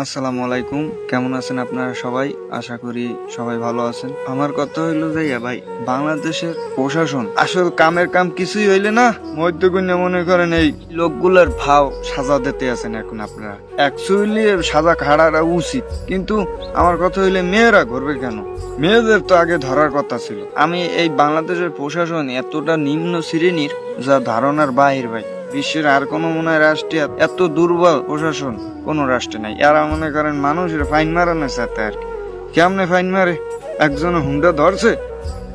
আসসালামু আলাইকুম, কেমন আছেন আপনারা সবাই? আশা করি সবাই ভালো আছেন। আমার কথা হইলো যাইয়া ভাই, বাংলাদেশের প্রশাসন আসল কামের কাম কিছুই হইলে না, মধ্যগুণে মনে করেন এই লোকগুলার ভাও সাজা দিতে আছেন এখন আপনারা। অ্যাকচুয়ালি সাজা খাড়াটা উচিত, কিন্তু আমার কথা হইলে মেয়েরা ঘুরবে কেন? মেয়েদের তো আগে ধরার কথা ছিল। আমি এই বাংলাদেশের প্রশাসন এতটা নিম্ন শ্রেণীর যা ধারণার বাহির ভাই। বিশ্বের আর কোনো মনে হয় রাষ্ট্রে এত দুর্বল প্রশাসন কোন রাষ্ট্রে নাই। এরা মনে করেন মানুষের ফাইন মারানোর সাথে আর কি। কেমনে ফাইন মারে? একজন হুন্ডা ধরছে,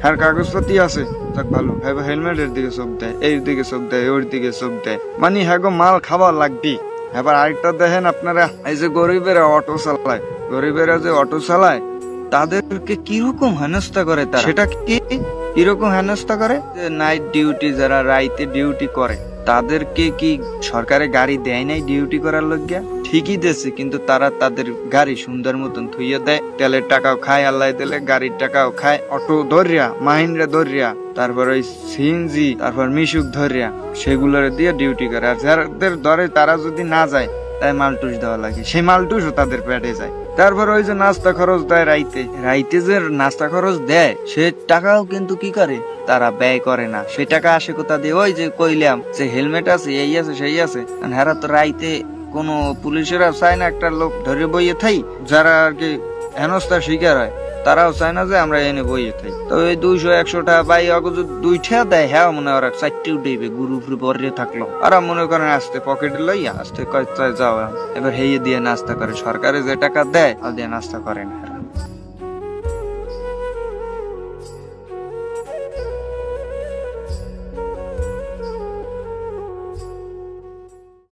হ্যাঁ কাগজপাতি আছে, তাক ভালো, হ্যাঁ হেলমেটের দিকে চোখ দেয়, এই দিকে চোখ দেয়, ওর দিকে চোখ দেয়, মানে হ্যাঁ মাল খাবার লাগবে। এবার আরেকটা দেখেন আপনারা, এই যে গরিবেরা অটো চালায়, গরিবেরা যে অটো চালায় তাদেরকে কিরকম হেনস্থা করে তারা, সেটা কি কিরকম হেনস্থা করে? যে নাইট ডিউটি, যারা রাইতে ডিউটি করে তাদেরকে কি সরকারে গাড়ি দেয় নাই ডিউটি করার লজ্ঞা? ঠিকই দিয়েছে, কিন্তু তারা তাদের গাড়ি সুন্দর মতন থুইয়ে দেয়, তেলের টাকাও খায়, আল্লাহ দিলে গাড়ির টাকাও খায়, অটো ধরিয়া, মাহিন্দ্রা ধরিয়া, তারপর ওই সিএনজি, তারপর মিশুক ধরিয়া সেগুলোর দিয়ে ডিউটি করে। আর যাদের ধরে তারা যদি না যায়, তাই মালটুস দেওয়া লাগে, সেই মালটুসও তাদের পেটে যায়। তারপর ওই যে নাস্তা খরচ দেয় রাইতে, রাইতে যে নাস্তা খরচ দেয় সে টাকাও কিন্তু কি করে তারা ব্যয় করে না। সে টাকা আসে কোথা দিয়ে? ওই যে কইলাম যে হেলমেট আছে, এই আছে, সেই আছে। হেরা তো রাইতে কোনো পুলিশেরা চায় না একটা লোক ধরে বইয়ে থাই, যারা আর কি হেনস্থার শিকার হয় তারাও চায় না যে আমরা এনে বইয়ে থাই। তো এই 200-100 টাকা পাই, অগজ 2 টাকা দেয়, হ্যাঁ মনে হয় ওরা 4টে উঠেইবে, গুরু উপরে বরে থাকলো। আর মনে করেন আসতে পকেটে লইয়া আসতে কয় যাওয়া, এবার হেয়ে দিয়ে নাস্তা করে। সরকারে যে টাকা দেয় আর দিয়ে নাস্তা করে না।